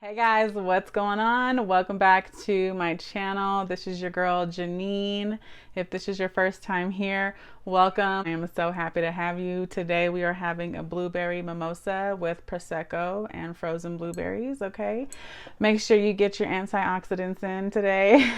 Hey guys, what's going on? Welcome back to my channel. This is your girl Janine. If this is your first time here, welcome. I am so happy to have you. Today we are having a blueberry mimosa with Prosecco and frozen blueberries, okay? Make sure you get your antioxidants in today.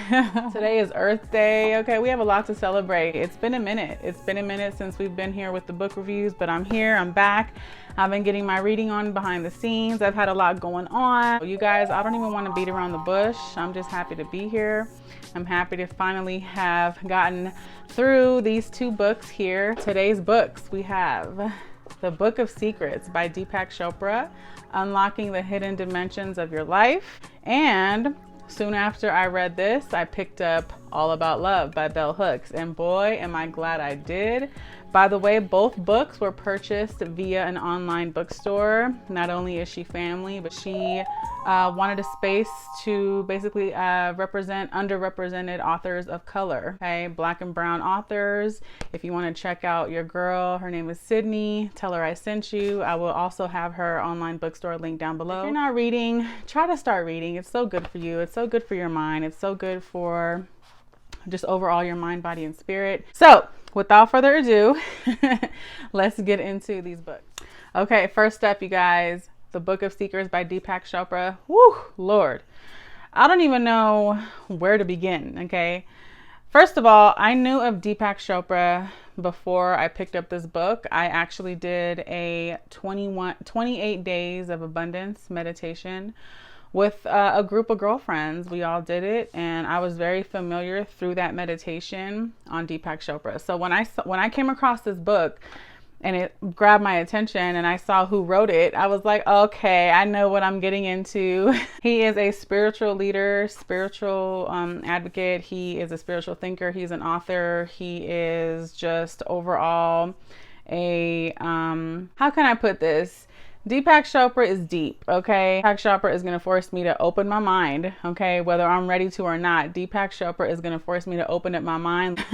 Today is Earth Day, okay? We have a lot to celebrate. It's been a minute. It's been a minute since we've been here with the book reviews, but I'm here, I'm back. I've been getting my reading on behind the scenes. I've had a lot going on. You guys, I don't even want to beat around the bush. I'm just happy to be here. I'm happy to finally have gotten through these two books here. Today's books, we have The Book of Secrets by Deepak Chopra, Unlocking the Hidden Dimensions of Your Life. And soon after I read this, I picked up All About Love by Bell Hooks. And boy, am I glad I did. By the way, both books were purchased via an online bookstore. Not only is she family, but she wanted a space to basically represent underrepresented authors of color, okay? Black and brown authors. If you want to check out your girl, her name is Sydney. Tell her I sent you. I will also have her online bookstore link down below. If you're not reading, try to start reading. It's so good for you. It's so good for your mind. It's so good for just overall your mind, body, and spirit. So without further ado, let's get into these books. Okay, first up, you guys, The Book of Secrets by Deepak Chopra. Woo, Lord. I don't even know where to begin, okay? First of all, I knew of Deepak Chopra before I picked up this book. I actually did a 28 days of abundance meditation with a group of girlfriends. We all did it, and I was very familiar through that meditation on Deepak Chopra. So when I came across this book and it grabbed my attention and I saw who wrote it, I was like, okay, I know what I'm getting into. He is a spiritual leader, spiritual advocate. He is a spiritual thinker. He's an author. He is just overall a, how can I put this? Deepak Chopra is deep, okay? Deepak Chopra is going to force me to open my mind, okay? Whether I'm ready to or not, Deepak Chopra is going to force me to open up my mind,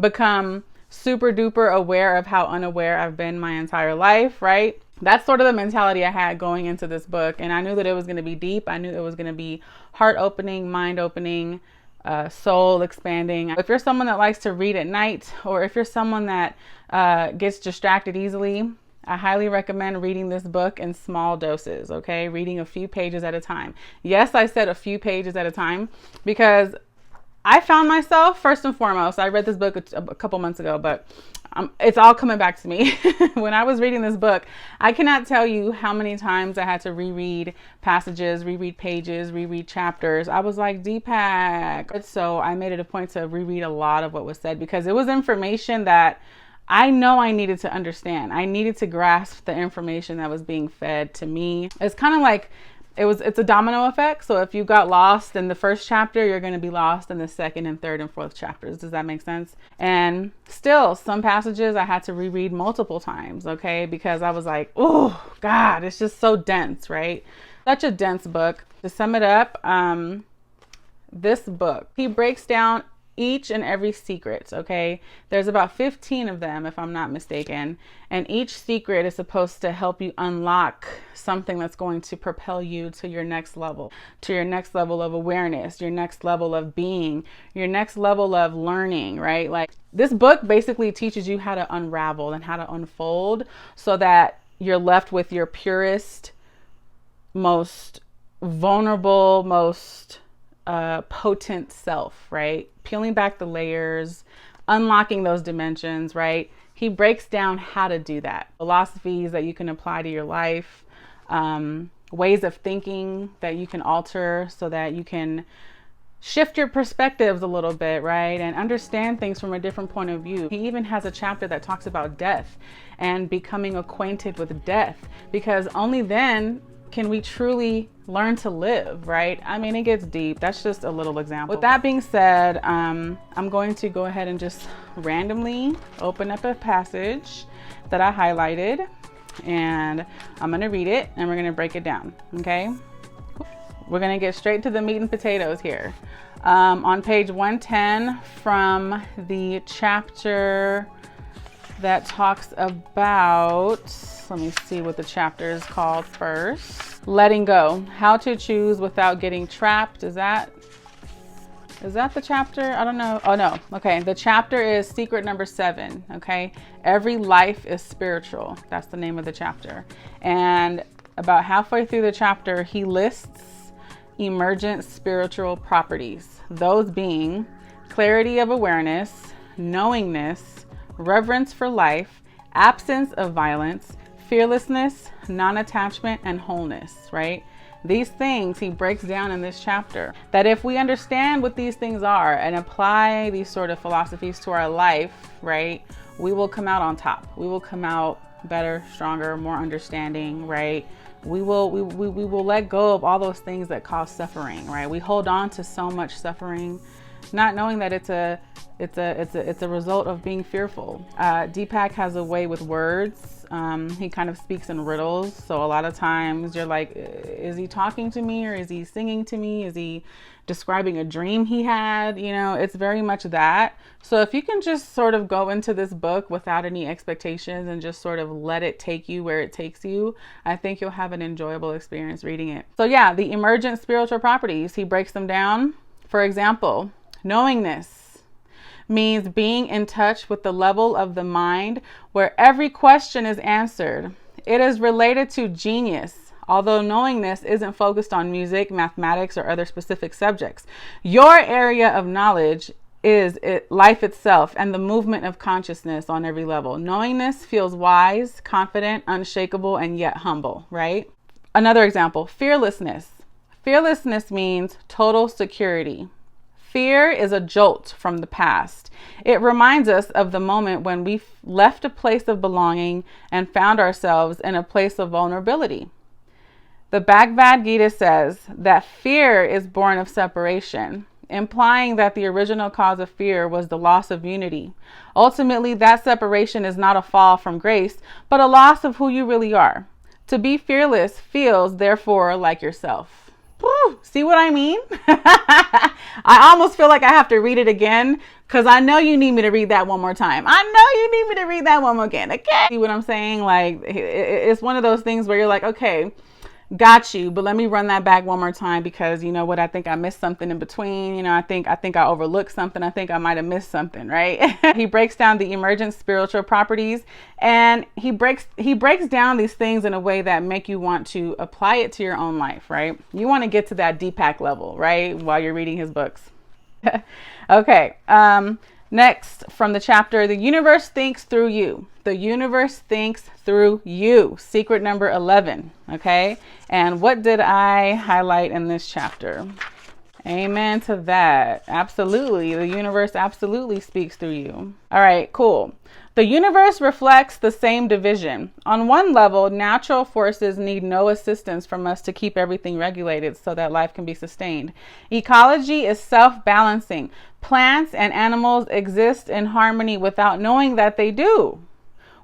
become super duper aware of how unaware I've been my entire life, right? That's sort of the mentality I had going into this book. And I knew that it was going to be deep. I knew it was going to be heart opening, mind opening, soul expanding. If you're someone that likes to read at night, or if you're someone that gets distracted easily, I highly recommend reading this book in small doses, okay? Reading a few pages at a time. Yes, I said a few pages at a time because I found myself, first and foremost, I read this book a couple months ago, but it's all coming back to me. When I was reading this book, I cannot tell you how many times I had to reread passages, reread pages, reread chapters. I was like, Deepak. So I made it a point to reread a lot of what was said because it was information that I know I needed to understand. I needed to grasp the information that was being fed to me. It's kind of like it's a domino effect. So if you got lost in the first chapter, you're going to be lost in the second and third and fourth chapters. Does that make sense? And still, some passages I had to reread multiple times, okay? Because I was like, oh God, it's just so dense, right? Such a dense book. To sum it up, this book, he breaks down each and every secret, okay? There's about 15 of them, if I'm not mistaken. And each secret is supposed to help you unlock something that's going to propel you to your next level, to your next level of awareness, your next level of being, your next level of learning, right? Like this book basically teaches you how to unravel and how to unfold so that you're left with your purest, most vulnerable, most potent self, right? Peeling back the layers, unlocking those dimensions, right? He breaks down how to do that. Philosophies that you can apply to your life, ways of thinking that you can alter so that you can shift your perspectives a little bit, right? And understand things from a different point of view. He even has a chapter that talks about death and becoming acquainted with death, because only then can we truly learn to live, right? I mean, it gets deep. That's just a little example. With that being said, I'm going to go ahead and just randomly open up a passage that I highlighted, and I'm gonna read it and we're gonna break it down, okay? We're gonna get straight to the meat and potatoes here. On page 110 from the chapter that talks about, let me see what the chapter is called first. letting go. How to choose without getting trapped. Is that the chapter? I don't know. Oh no. Okay. The chapter is secret number 7. Okay. Every life is spiritual. That's the name of the chapter. And about halfway through the chapter, he lists emergent spiritual properties. Those being clarity of awareness, knowingness, reverence for life, absence of violence, fearlessness, non-attachment, and wholeness, right? These things he breaks down in this chapter, that if we understand what these things are and apply these sort of philosophies to our life, right, we will come out on top. We will come out better, stronger, more understanding, right? We will let go of all those things that cause suffering, right? We hold on to so much suffering, not knowing that it's a result of being fearful. Deepak has a way with words. He kind of speaks in riddles. So a lot of times you're like, is he talking to me, or is he singing to me? Is he describing a dream he had? You know, it's very much that. So if you can just sort of go into this book without any expectations and just sort of let it take you where it takes you, I think you'll have an enjoyable experience reading it. So yeah, the emergent spiritual properties, he breaks them down. For example, knowingness means being in touch with the level of the mind where every question is answered. It is related to genius, although knowingness isn't focused on music, mathematics, or other specific subjects. Your area of knowledge is life itself and the movement of consciousness on every level. Knowingness feels wise, confident, unshakable, and yet humble, right? Another example, fearlessness. Fearlessness means total security. Fear is a jolt from the past. It reminds us of the moment when we left a place of belonging and found ourselves in a place of vulnerability. The Bhagavad Gita says that fear is born of separation, implying that the original cause of fear was the loss of unity. Ultimately, that separation is not a fall from grace, but a loss of who you really are. To be fearless feels, therefore, like yourself. Woo, see what I mean? I almost feel like I have to read it again, because I know you need me to read that one more time. I know you need me to read that one more again. Okay. See what I'm saying? Like, it's one of those things where you're like, okay, got you, but let me run that back one more time, because you know what, I think I missed something in between. You know, I think I overlooked something. I think I might have missed something, right? He breaks down the emergent spiritual properties, and he breaks down these things in a way that make you want to apply it to your own life, right? You want to get to that Deepak level, right? While you're reading his books. Okay. Next, from the chapter, The Universe Thinks Through You. The universe thinks through you. Secret number 11. Okay. And what did I highlight in this chapter? Amen to that. Absolutely. The universe absolutely speaks through you. All right, cool. The universe reflects the same division. On one level, natural forces need no assistance from us to keep everything regulated so that life can be sustained. Ecology is self-balancing. Plants and animals exist in harmony without knowing that they do.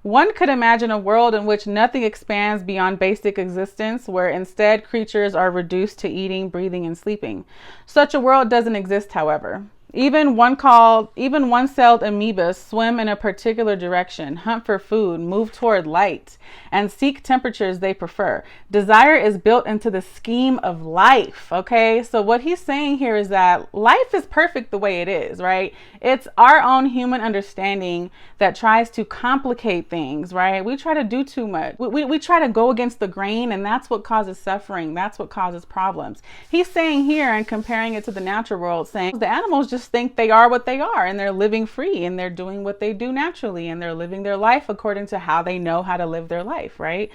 One could imagine a world in which nothing expands beyond basic existence, where instead creatures are reduced to eating, breathing, and sleeping. Such a world doesn't exist, however. Even one-celled amoebas swim in a particular direction, hunt for food, move toward light, and seek temperatures they prefer. Desire is built into the scheme of life, okay? So what he's saying here is that life is perfect the way it is, right? It's our own human understanding that tries to complicate things, right? We try to do too much. We try to go against the grain, and that's what causes suffering. That's what causes problems. He's saying here, and comparing it to the natural world, saying the animals just think they are what they are, and they're living free, and they're doing what they do naturally, and they're living their life according to how they know how to live their life, right?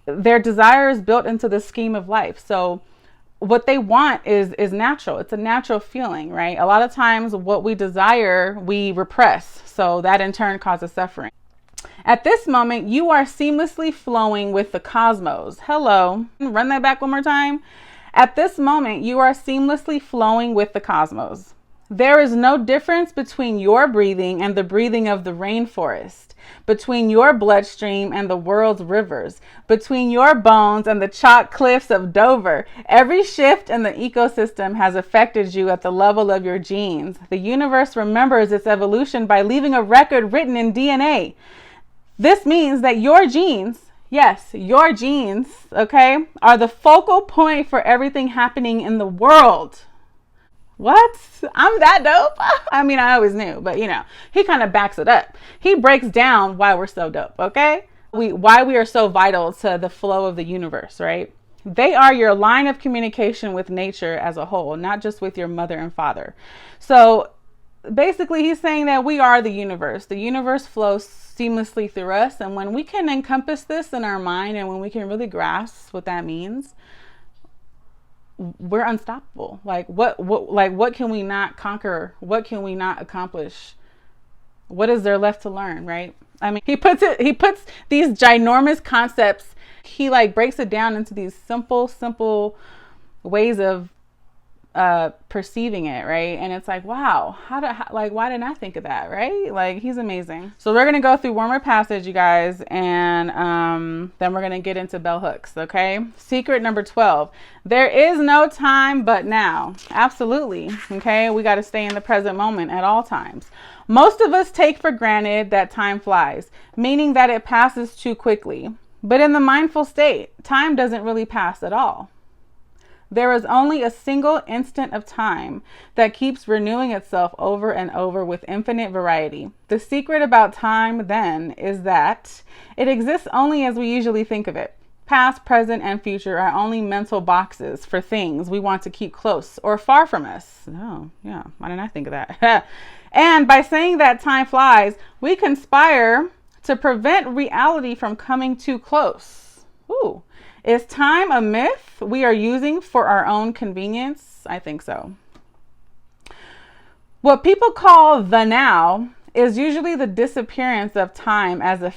Their desire is built into the scheme of life. So what they want is natural. It's a natural feeling, right? A lot of times what we desire, we repress. So that in turn causes suffering. At this moment, you are seamlessly flowing with the cosmos. Hello. Run that back one more time. At this moment, you are seamlessly flowing with the cosmos. There is no difference between your breathing and the breathing of the rainforest, between your bloodstream and the world's rivers, between your bones and the chalk cliffs of Dover. Every shift in the ecosystem has affected you at the level of your genes. The universe remembers its evolution by leaving a record written in DNA. This means that your genes, Yes, your genes, okay, are the focal point for everything happening in the world. What? I'm that dope? I mean, I always knew, but he kind of backs it up. He breaks down why we're so dope, okay? Why we are so vital to the flow of the universe, right? They are your line of communication with nature as a whole, not just with your mother and father. So basically, he's saying that we are the universe. The universe flows seamlessly through us. And when we can encompass this in our mind and when we can really grasp what that means, we're unstoppable. Like what can we not conquer? What can we not accomplish? What is there left to learn, right? I mean, he puts these ginormous concepts, he like breaks it down into these simple ways of perceiving it, right? And it's like, wow, why didn't I think of that, right? Like, he's amazing. So we're gonna go through one more passage, you guys, and then we're gonna get into bell hooks. Okay, secret number 12: there is no time but now. Absolutely. Okay, we got to stay in the present moment at all times. Most of us take for granted that time flies, meaning that it passes too quickly. But in the mindful state, time doesn't really pass at all. There is only a single instant of time that keeps renewing itself over and over with infinite variety. The secret about time, then, is that it exists only as we usually think of it. Past, present, and future are only mental boxes for things we want to keep close or far from us. Oh, yeah. Why didn't I think of that? And by saying that time flies, we conspire to prevent reality from coming too close. Ooh. Is time a myth we are using for our own convenience? I think so. What people call the now is usually the disappearance of time as a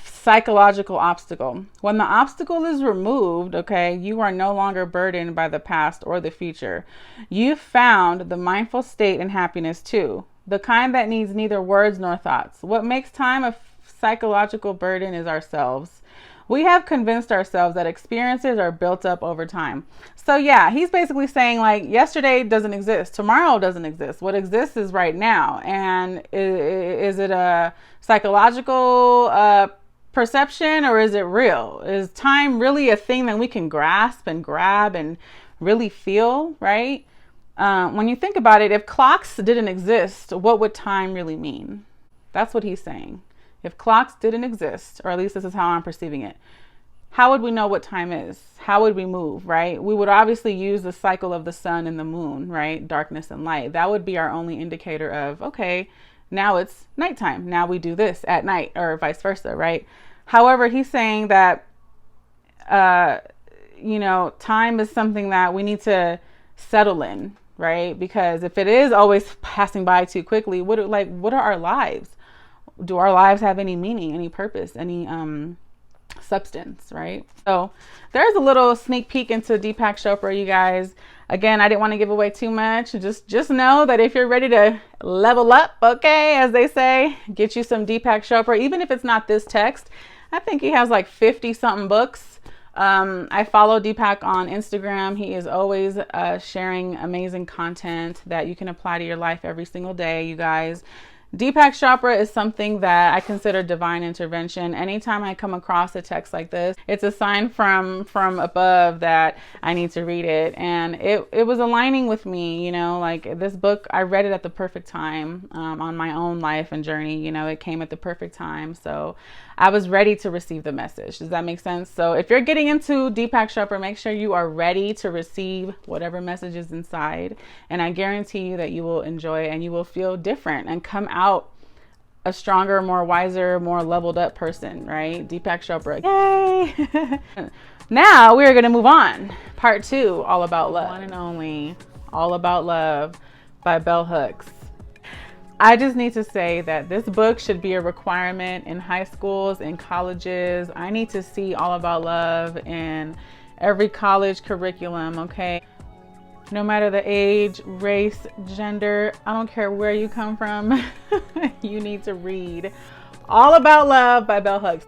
psychological obstacle. When the obstacle is removed, okay, you are no longer burdened by the past or the future. You've found the mindful state and happiness too, the kind that needs neither words nor thoughts. What makes time a psychological burden is ourselves. We have convinced ourselves that experiences are built up over time. So yeah, he's basically saying like yesterday doesn't exist. Tomorrow doesn't exist. What exists is right now. And is it a psychological perception or is it real? Is time really a thing that we can grasp and grab and really feel, right? When you think about it, if clocks didn't exist, what would time really mean? That's what he's saying. If clocks didn't exist, or at least this is how I'm perceiving it, how would we know what time is? How would we move, right? We would obviously use the cycle of the sun and the moon, right? Darkness and light. That would be our only indicator of, okay, now it's nighttime. Now we do this at night, or vice versa, right? However, he's saying that, time is something that we need to settle in, right? Because if it is always passing by too quickly, what are our lives? Do our lives have any meaning, any purpose, any substance, right? So there's a little sneak peek into Deepak Chopra, you guys. Again, I didn't want to give away too much. Just know that if you're ready to level up, okay, as they say, get you some Deepak Chopra. Even if it's not this text, I think he has like 50 something books. I follow Deepak on Instagram. He is always sharing amazing content that you can apply to your life every single day, you guys. Deepak Chopra is something that I consider divine intervention. Anytime I come across a text like this, it's a sign from above that I need to read it. And it was aligning with me, like this book, I read it at the perfect time on my own life and journey. It came at the perfect time. So I was ready to receive the message. Does that make sense? So if you're getting into Deepak Chopra, make sure you are ready to receive whatever message is inside. And I guarantee you that you will enjoy it and you will feel different and come out a stronger, more wiser, more leveled up person, right? Deepak Chopra. Yay! Now we're going to move on. Part 2, All About Love. One and only All About Love by Bell Hooks. I just need to say that this book should be a requirement in high schools, in colleges. I need to see All About Love in every college curriculum, okay? No matter the age, race, gender, I don't care where you come from, you need to read All About Love by Bell Hooks.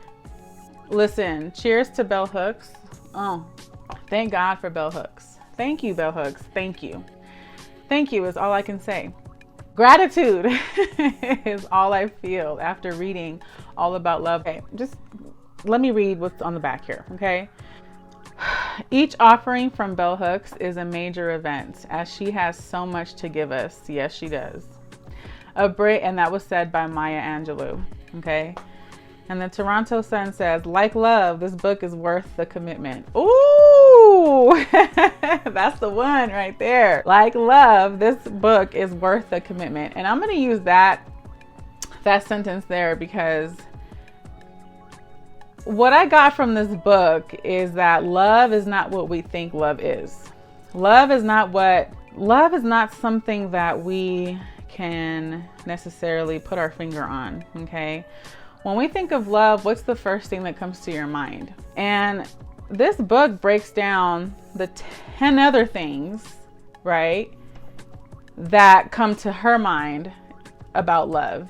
Listen, cheers to Bell Hooks. Oh, thank God for Bell Hooks. Thank you, Bell Hooks. Thank you. Thank you is all I can say. Gratitude is all I feel after reading All About Love. Okay, just let me read what's on the back here, okay? Each offering from Bell Hooks is a major event, as she has so much to give us. Yes, she does. And that was said by Maya Angelou, okay? And the Toronto Sun says, like love, this book is worth the commitment. Ooh, that's the one right there. Like love, this book is worth the commitment. And I'm going to use that sentence there because what I got from this book is that love is not what we think love is. Love is not something that we can necessarily put our finger on, okay? When we think of love, what's the first thing that comes to your mind? And this book breaks down the 10 other things, right, that come to her mind about love.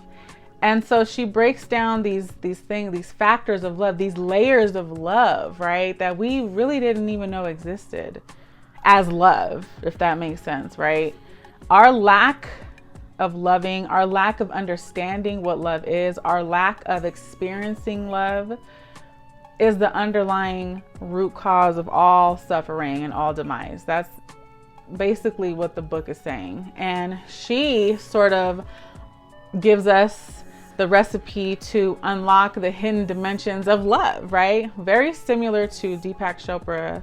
And so she breaks down these things, these factors of love, these layers of love, right, that we really didn't even know existed as love, if that makes sense, right? Our lack of loving, our lack of understanding what love is, our lack of experiencing love is the underlying root cause of all suffering and all demise. That's basically what the book is saying. And she sort of gives us the recipe to unlock the hidden dimensions of love, right? Very similar to Deepak Chopra,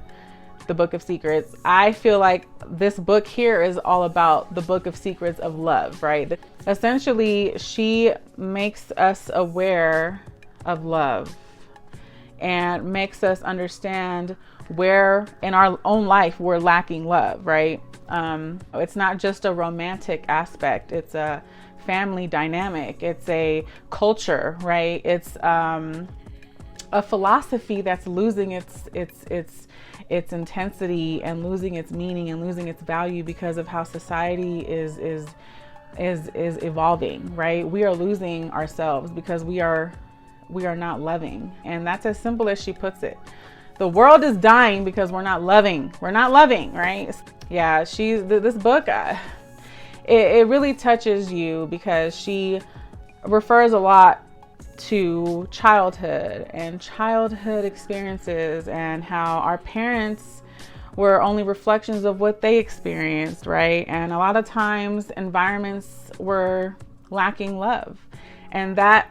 The Book of Secrets. I feel like this book here is all about the Book of Secrets of love, right? Essentially, she makes us aware of love and makes us understand where in our own life we're lacking love, right? It's not just a romantic aspect. It's a family dynamic. It's a culture, right? It's a philosophy that's losing its intensity and losing its meaning and losing its value because of how society is evolving, right? We are losing ourselves because we are not loving. And that's as simple as she puts it. The world is dying because we're not loving. We're not loving, right? Yeah, this book, it really touches you because she refers a lot to childhood and childhood experiences and how our parents were only reflections of what they experienced, right? And a lot of times environments were lacking love, and that,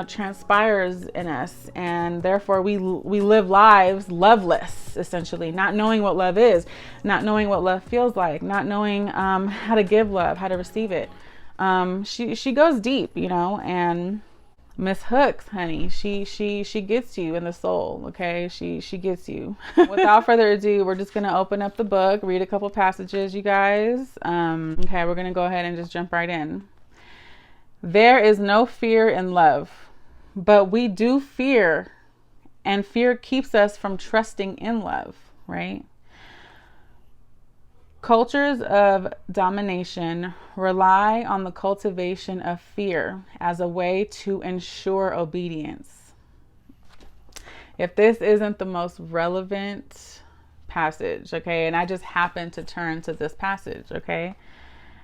transpires in us, and therefore we live lives loveless, essentially, not knowing what love is, not knowing what love feels like, not knowing how to give love, how to receive it. She goes deep, and Miss Hooks, honey, she gets you in the soul, okay? She gets you. Without further ado, we're just gonna open up the book, read a couple passages, you guys. Okay, we're gonna go ahead and just jump right in. There is no fear in love, but we do fear, and fear keeps us from trusting in love, right? Cultures of domination rely on the cultivation of fear as a way to ensure obedience. If this isn't the most relevant passage, okay, and I just happened to turn to this passage, okay?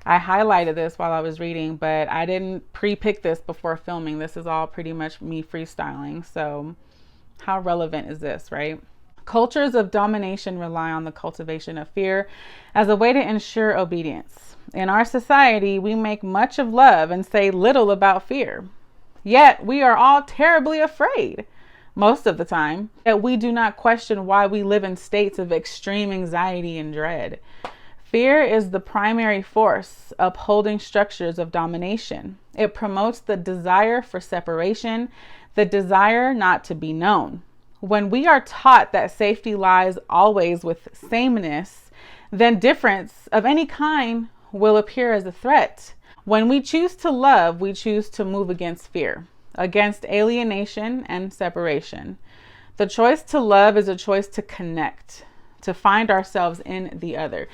I highlighted this while I was reading, but I didn't pre-pick this before filming. This is all pretty much me freestyling. So how relevant is this, right? Cultures of domination rely on the cultivation of fear as a way to ensure obedience. In our society, we make much of love and say little about fear. Yet we are all terribly afraid most of the time, that we do not question why we live in states of extreme anxiety and dread. Fear is the primary force upholding structures of domination. It promotes the desire for separation, the desire not to be known. When we are taught that safety lies always with sameness, then difference of any kind will appear as a threat. When we choose to love, we choose to move against fear, against alienation and separation. The choice to love is a choice to connect, to find ourselves in the other.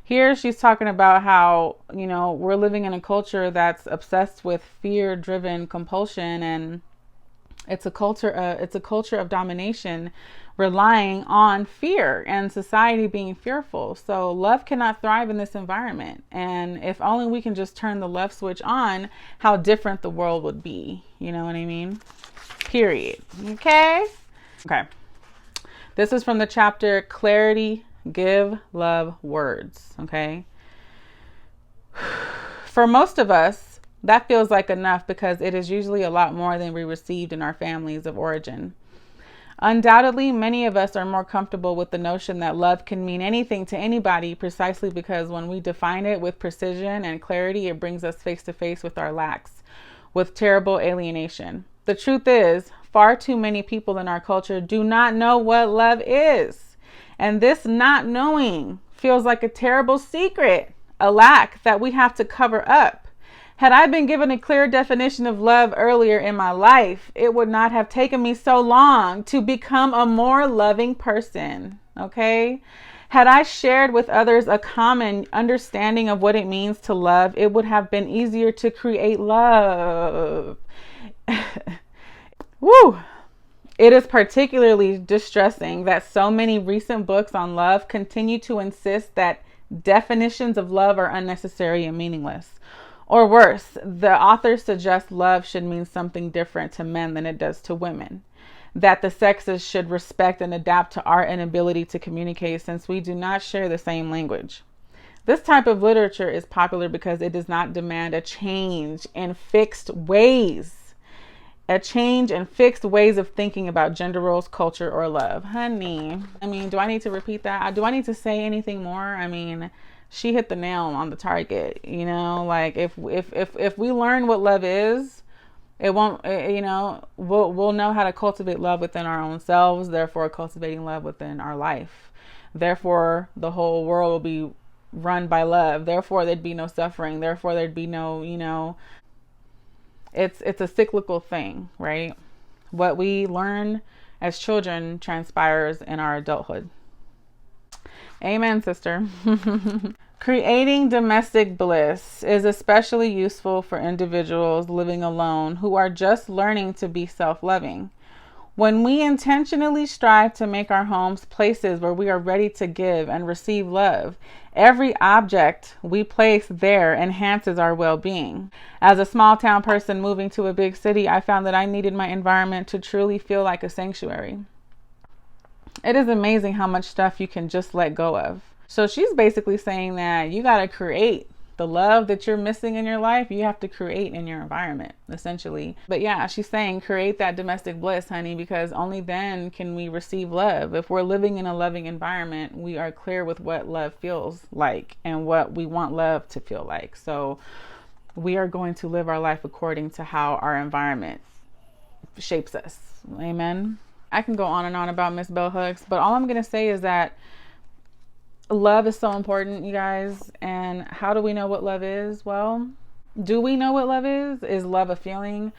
Here she's talking about how, we're living in a culture that's obsessed with fear-driven compulsion, and it's a culture of domination relying on fear and society being fearful. So love cannot thrive in this environment. And if only we can just turn the love switch on, how different the world would be. You know what I mean? Period. Okay? Okay. This is from the chapter Clarity, Give, Love, Words. Okay. For most of us, that feels like enough because it is usually a lot more than we received in our families of origin. Undoubtedly, many of us are more comfortable with the notion that love can mean anything to anybody precisely because when we define it with precision and clarity, it brings us face to face with our lacks, with terrible alienation. The truth is, far too many people in our culture do not know what love is. And this not knowing feels like a terrible secret, a lack that we have to cover up. Had I been given a clear definition of love earlier in my life, it would not have taken me so long to become a more loving person. Okay? Had I shared with others a common understanding of what it means to love, it would have been easier to create love. Woo! It is particularly distressing that so many recent books on love continue to insist that definitions of love are unnecessary and meaningless. Or worse, the authors suggest love should mean something different to men than it does to women. That the sexes should respect and adapt to our inability to communicate since we do not share the same language. This type of literature is popular because it does not demand a change in fixed ways. A change in fixed ways of thinking about gender roles, culture, or love. Honey, do I need to repeat that? Do I need to say anything more? She hit the nail on the target, like if we learn what love is, it won't, we'll know how to cultivate love within our own selves, therefore cultivating love within our life. Therefore, the whole world will be run by love. Therefore, there'd be no suffering. Therefore, there'd be no, it's a cyclical thing, right? What we learn as children transpires in our adulthood. Amen, sister. Creating domestic bliss is especially useful for individuals living alone who are just learning to be self-loving. When we intentionally strive to make our homes places where we are ready to give and receive love, every object we place there enhances our well-being. As a small town person moving to a big city, I found that I needed my environment to truly feel like a sanctuary. It is amazing how much stuff you can just let go of. So she's basically saying that you got to create the love that you're missing in your life. You have to create in your environment, essentially. But yeah, she's saying create that domestic bliss, honey, because only then can we receive love. If we're living in a loving environment, we are clear with what love feels like and what we want love to feel like. So we are going to live our life according to how our environment shapes us. Amen. I can go on and on about Miss Bell Hooks, but all I'm going to say is that love is so important, you guys. And how do we know what love is? Well, do we know what love is? Is love a feeling?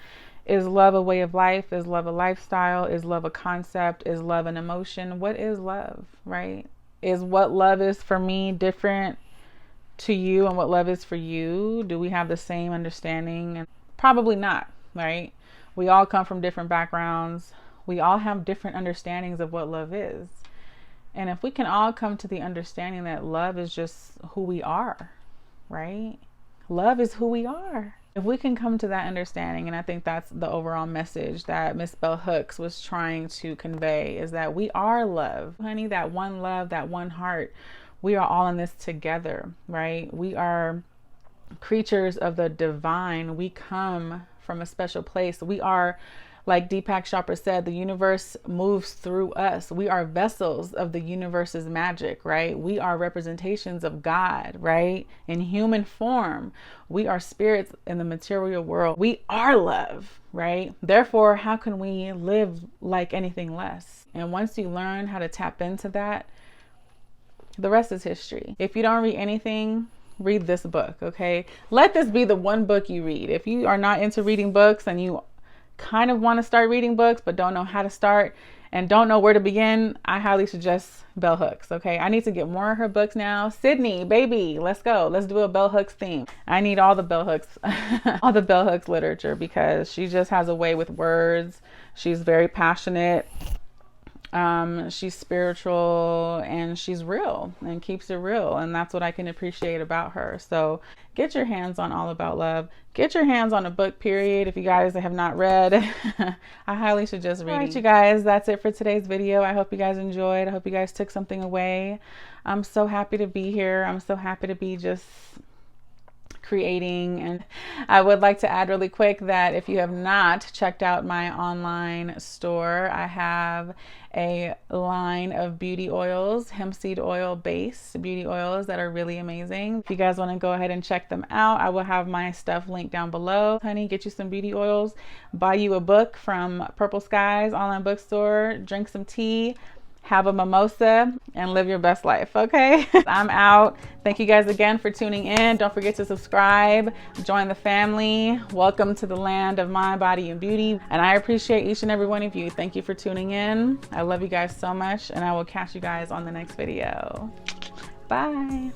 Is love a way of life? Is love a lifestyle? Is love a concept? Is love an emotion? What is love, right? Is what love is for me different to you and what love is for you? Do we have the same understanding? Probably not, right? We all come from different backgrounds. We all have different understandings of what love is. And if we can all come to the understanding that love is just who we are, right? Love is who we are. If we can come to that understanding, and I think that's the overall message that Miss Bell Hooks was trying to convey, is that we are love. Honey, that one love, that one heart, we are all in this together, right? We are creatures of the divine. We come from a special place. We are, like Deepak Chopra said, the universe moves through us. We are vessels of the universe's magic, right? We are representations of God, right? In human form. We are spirits in the material world. We are love, right? Therefore, how can we live like anything less? And once you learn how to tap into that, the rest is history. If you don't read anything, read this book, okay? Let this be the one book you read. If you are not into reading books and you kind of want to start reading books but don't know how to start and don't know where to begin, I highly suggest Bell Hooks. Okay, I need to get more of her books now. Sydney, baby, let's go. Let's do a Bell Hooks theme. I need all the Bell Hooks all the Bell Hooks literature, because she just has a way with words. She's very passionate. She's spiritual and she's real and keeps it real. And that's what I can appreciate about her. So get your hands on All About Love. Get your hands on a book, period. If you guys have not read, I highly suggest reading. All right, you guys, that's it for today's video. I hope you guys enjoyed. I hope you guys took something away. I'm so happy to be here. I'm so happy to be just creating. And I would like to add really quick that if you have not checked out my online store, I have a line of beauty oils, hemp seed oil based beauty oils that are really amazing. If you guys want to go ahead and check them out, I will have my stuff linked down below. Honey, get you some beauty oils, buy you a book from Purple Skies online bookstore, drink some tea, have a mimosa, and live your best life, okay? I'm out. Thank you guys again for tuning in. Don't forget to subscribe, join the family. Welcome to the land of mind, body, and beauty. And I appreciate each and every one of you. Thank you for tuning in. I love you guys so much, and I will catch you guys on the next video. Bye.